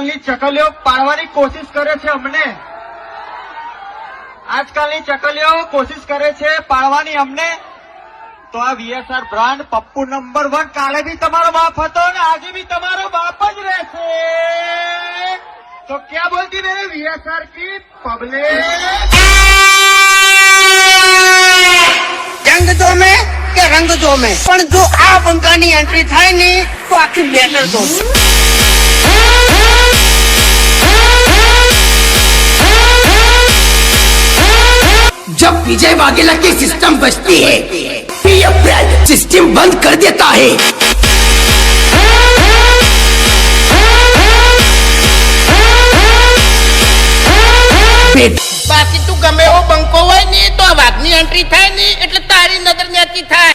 આજકાલની ચકલીઓ પાડવાની કોશિશ કરે છે અમને. આજકાલની ચકલીઓ કોશિશ કરે છે પાડવાની અમને. તો આ વીએસઆર બ્રાન્ડ પપ્પુ નંબર 1 કાલે બી તમારો બાપ હતો અને આજે બી તમારો બાપ જ રહેશે. તો ક્યાં બોલતી મેરે વીએસઆર की पब्लिक. જંગ જોમે કે રંગ જોમે, પણ જો આ બંકાની એન્ટ્રી થાય ને તો આખી બેટર તો जब विजय वाघेला की सिस्टम बचती है, पीएम ब्रांड सिस्टम बंद कर देता है. બાકી તું ગમે એવો બંકો હોય ને તો આ વાઘની એન્ટ્રી થાય ને એટલે તારી નજર નેતી થાય.